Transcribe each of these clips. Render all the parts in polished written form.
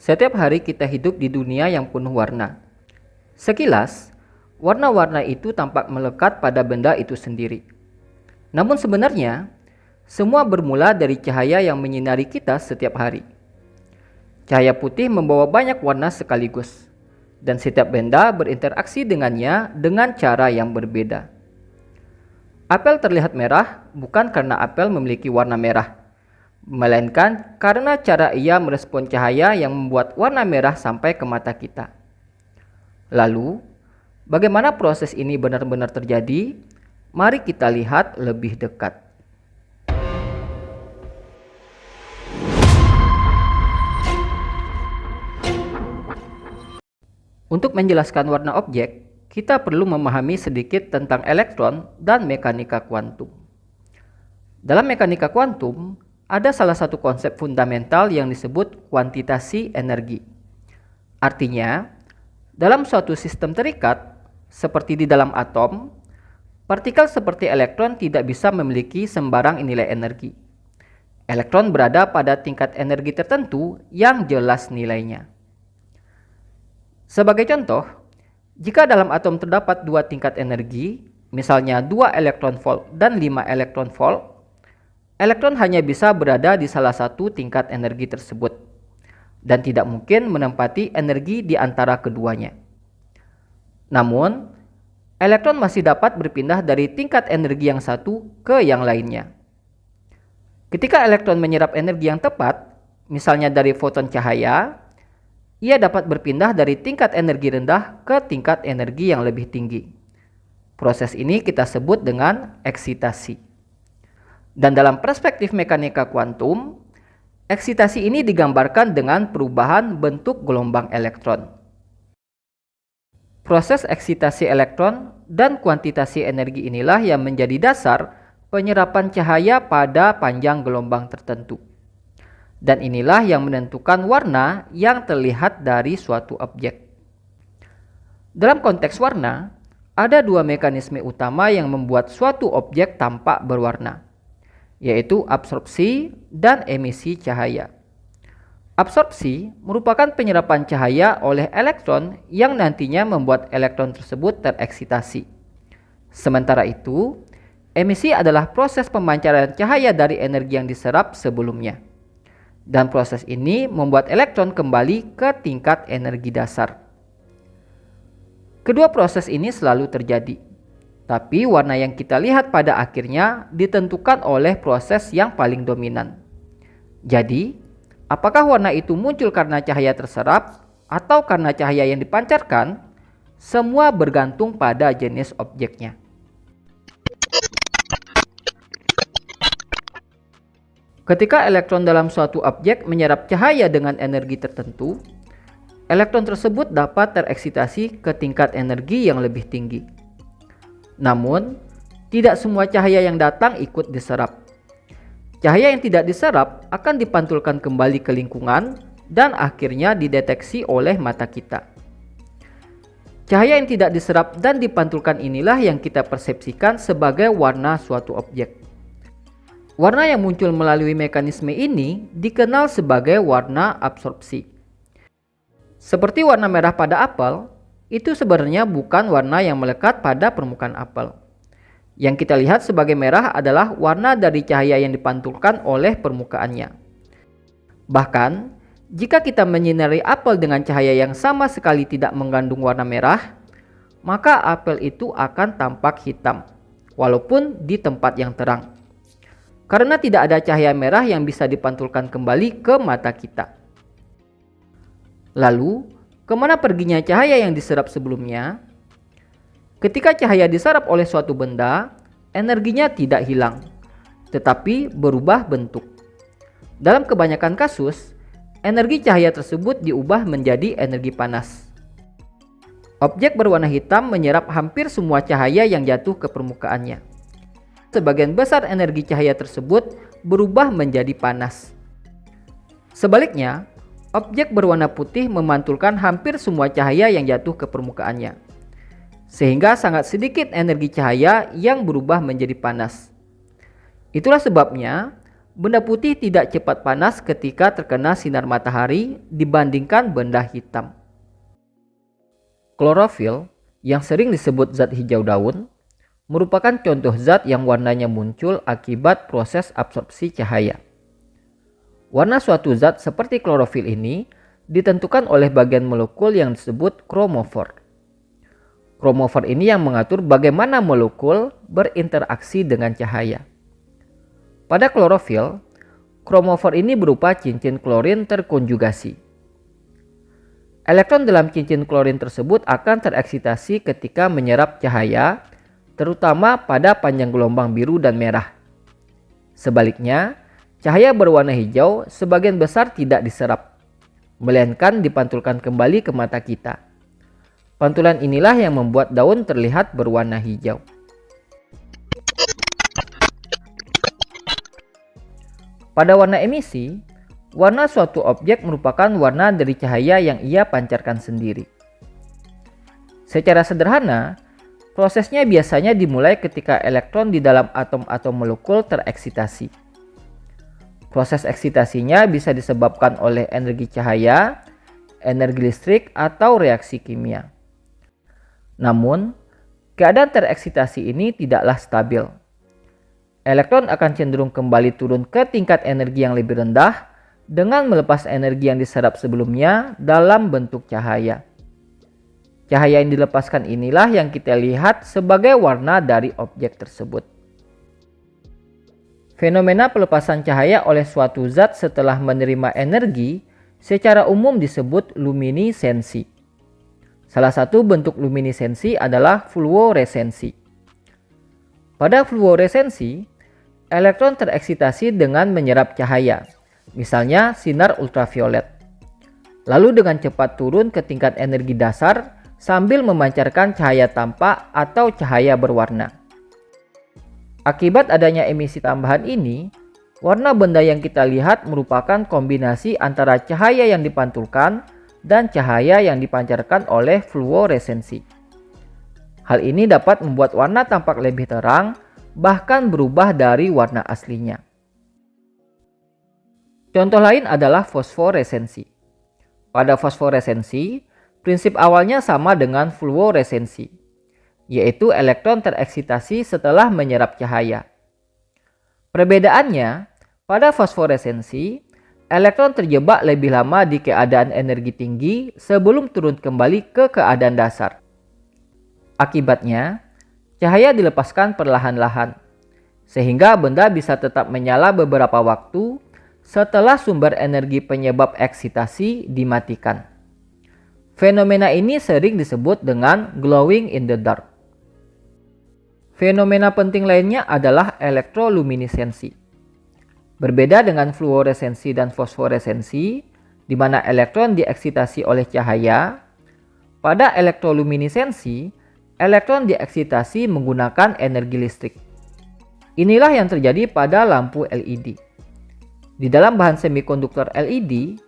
Setiap hari kita hidup di dunia yang penuh warna. Sekilas, warna-warna itu tampak melekat pada benda itu sendiri. Namun sebenarnya, semua bermula dari cahaya yang menyinari kita setiap hari. Cahaya putih membawa banyak warna sekaligus, dan setiap benda berinteraksi dengannya dengan cara yang berbeda. Apel terlihat merah bukan karena apel memiliki warna merah, melainkan karena cara ia merespon cahaya yang membuat warna merah sampai ke mata kita. Lalu, bagaimana proses ini benar-benar terjadi? Mari kita lihat lebih dekat. Untuk menjelaskan warna objek, kita perlu memahami sedikit tentang elektron dan mekanika kuantum. Dalam mekanika kuantum, ada salah satu konsep fundamental yang disebut kuantitasi energi. Artinya, dalam suatu sistem terikat, seperti di dalam atom, partikel seperti elektron tidak bisa memiliki sembarang nilai energi. Elektron berada pada tingkat energi tertentu yang jelas nilainya. Sebagai contoh, jika dalam atom terdapat dua tingkat energi, misalnya 2 elektron volt dan 5 elektron volt, elektron hanya bisa berada di salah satu tingkat energi tersebut, dan tidak mungkin menempati energi di antara keduanya. Namun, elektron masih dapat berpindah dari tingkat energi yang satu ke yang lainnya. Ketika elektron menyerap energi yang tepat, misalnya dari foton cahaya, ia dapat berpindah dari tingkat energi rendah ke tingkat energi yang lebih tinggi. Proses ini kita sebut dengan eksitasi. Dan dalam perspektif mekanika kuantum, eksitasi ini digambarkan dengan perubahan bentuk gelombang elektron. Proses eksitasi elektron dan kuantitasi energi inilah yang menjadi dasar penyerapan cahaya pada panjang gelombang tertentu. Dan inilah yang menentukan warna yang terlihat dari suatu objek. Dalam konteks warna, ada dua mekanisme utama yang membuat suatu objek tampak berwarna, yaitu absorpsi dan emisi cahaya. Absorpsi merupakan penyerapan cahaya oleh elektron yang nantinya membuat elektron tersebut tereksitasi. Sementara itu, emisi adalah proses pemancaran cahaya dari energi yang diserap sebelumnya. Dan proses ini membuat elektron kembali ke tingkat energi dasar. Kedua proses ini selalu terjadi, tapi warna yang kita lihat pada akhirnya ditentukan oleh proses yang paling dominan. Jadi, apakah warna itu muncul karena cahaya terserap atau karena cahaya yang dipancarkan? Semua bergantung pada jenis objeknya. Ketika elektron dalam suatu objek menyerap cahaya dengan energi tertentu, elektron tersebut dapat tereksitasi ke tingkat energi yang lebih tinggi. Namun, tidak semua cahaya yang datang ikut diserap. Cahaya yang tidak diserap akan dipantulkan kembali ke lingkungan dan akhirnya dideteksi oleh mata kita. Cahaya yang tidak diserap dan dipantulkan inilah yang kita persepsikan sebagai warna suatu objek. Warna yang muncul melalui mekanisme ini dikenal sebagai warna absorpsi. Seperti warna merah pada apel, itu sebenarnya bukan warna yang melekat pada permukaan apel. Yang kita lihat sebagai merah adalah warna dari cahaya yang dipantulkan oleh permukaannya. Bahkan, jika kita menyinari apel dengan cahaya yang sama sekali tidak mengandung warna merah, maka apel itu akan tampak hitam, walaupun di tempat yang terang. Karena tidak ada cahaya merah yang bisa dipantulkan kembali ke mata kita. Lalu, kemana perginya cahaya yang diserap sebelumnya? Ketika cahaya diserap oleh suatu benda, energinya tidak hilang, tetapi berubah bentuk. Dalam kebanyakan kasus, energi cahaya tersebut diubah menjadi energi panas. Objek berwarna hitam menyerap hampir semua cahaya yang jatuh ke permukaannya. Sebagian besar energi cahaya tersebut berubah menjadi panas. Sebaliknya, objek berwarna putih memantulkan hampir semua cahaya yang jatuh ke permukaannya, sehingga sangat sedikit energi cahaya yang berubah menjadi panas. Itulah sebabnya Benda putih tidak cepat panas ketika terkena sinar matahari dibandingkan benda hitam. Klorofil, yang sering disebut zat hijau daun, merupakan contoh zat yang warnanya muncul akibat proses absorpsi cahaya. Warna suatu zat seperti klorofil ini ditentukan oleh bagian molekul yang disebut kromofor. Kromofor ini yang mengatur bagaimana molekul berinteraksi dengan cahaya. Pada klorofil, kromofor ini berupa cincin klorin terkonjugasi. Elektron dalam cincin klorin tersebut akan tereksitasi ketika menyerap cahaya, terutama pada panjang gelombang biru dan merah. Sebaliknya, cahaya berwarna hijau sebagian besar tidak diserap, melainkan dipantulkan kembali ke mata kita. Pantulan inilah yang membuat daun terlihat berwarna hijau. Pada warna emisi, warna suatu objek merupakan warna dari cahaya yang ia pancarkan sendiri. Secara sederhana, prosesnya biasanya dimulai ketika elektron di dalam atom-atom molekul tereksitasi. Proses eksitasinya bisa disebabkan oleh energi cahaya, energi listrik, atau reaksi kimia. Namun, keadaan tereksitasi ini tidaklah stabil. Elektron akan cenderung kembali turun ke tingkat energi yang lebih rendah dengan melepas energi yang diserap sebelumnya dalam bentuk cahaya. Cahaya yang dilepaskan inilah yang kita lihat sebagai warna dari objek tersebut. Fenomena pelepasan cahaya oleh suatu zat setelah menerima energi secara umum disebut luminissensi. Salah satu bentuk luminissensi adalah fluoresensi. Pada fluoresensi, elektron tereksitasi dengan menyerap cahaya, misalnya sinar ultraviolet. Lalu dengan cepat turun ke tingkat energi dasar sambil memancarkan cahaya tampak atau cahaya berwarna. Akibat adanya emisi tambahan ini, warna benda yang kita lihat merupakan kombinasi antara cahaya yang dipantulkan dan cahaya yang dipancarkan oleh fluoresensi. Hal ini dapat membuat warna tampak lebih terang, bahkan berubah dari warna aslinya. Contoh lain adalah fosforesensi. Pada fosforesensi, prinsip awalnya sama dengan fluoresensi, yaitu elektron tereksitasi setelah menyerap cahaya. Perbedaannya, pada fosforesensi, elektron terjebak lebih lama di keadaan energi tinggi sebelum turun kembali ke keadaan dasar. Akibatnya, cahaya dilepaskan perlahan-lahan, sehingga benda bisa tetap menyala beberapa waktu setelah sumber energi penyebab eksitasi dimatikan. Fenomena ini sering disebut dengan glowing in the dark. Fenomena penting lainnya adalah elektroluminessensi. Berbeda dengan fluoresensi dan fosforesensi, di mana elektron dieksitasi oleh cahaya, pada elektroluminessensi, elektron dieksitasi menggunakan energi listrik. Inilah yang terjadi pada lampu LED. Di dalam bahan semikonduktor LED,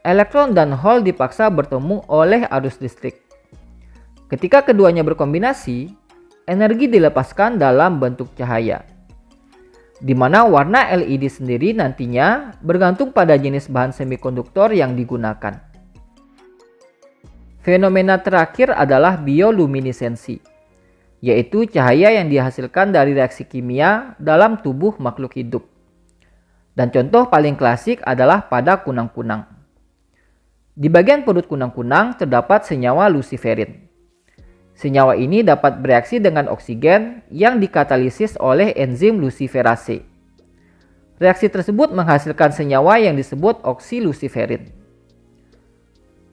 elektron dan hole dipaksa bertemu oleh arus listrik. Ketika keduanya berkombinasi, energi dilepaskan dalam bentuk cahaya, di mana warna LED sendiri nantinya bergantung pada jenis bahan semikonduktor yang digunakan. Fenomena terakhir adalah bioluminessensi, yaitu cahaya yang dihasilkan dari reaksi kimia dalam tubuh makhluk hidup. Dan contoh paling klasik adalah pada kunang-kunang. Di bagian perut kunang-kunang terdapat senyawa luciferin. Senyawa ini dapat bereaksi dengan oksigen yang dikatalisis oleh enzim luciferase. Reaksi tersebut menghasilkan senyawa yang disebut oksiluciferin.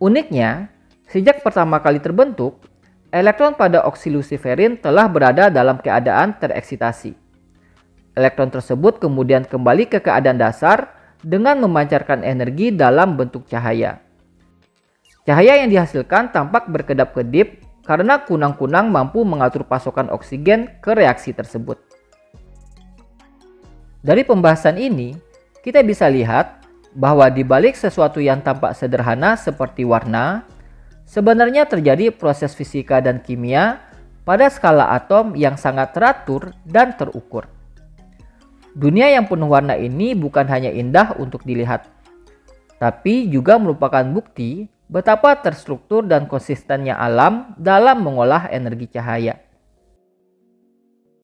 Uniknya, sejak pertama kali terbentuk, elektron pada oksiluciferin telah berada dalam keadaan tereksitasi. Elektron tersebut kemudian kembali ke keadaan dasar dengan memancarkan energi dalam bentuk cahaya. Cahaya yang dihasilkan tampak berkedap-kedip karena kunang-kunang mampu mengatur pasokan oksigen ke reaksi tersebut. Dari pembahasan ini, kita bisa lihat bahwa di balik sesuatu yang tampak sederhana seperti warna, sebenarnya terjadi proses fisika dan kimia pada skala atom yang sangat teratur dan terukur. Dunia yang penuh warna ini bukan hanya indah untuk dilihat, tapi juga merupakan bukti betapa terstruktur dan konsistennya alam dalam mengolah energi cahaya.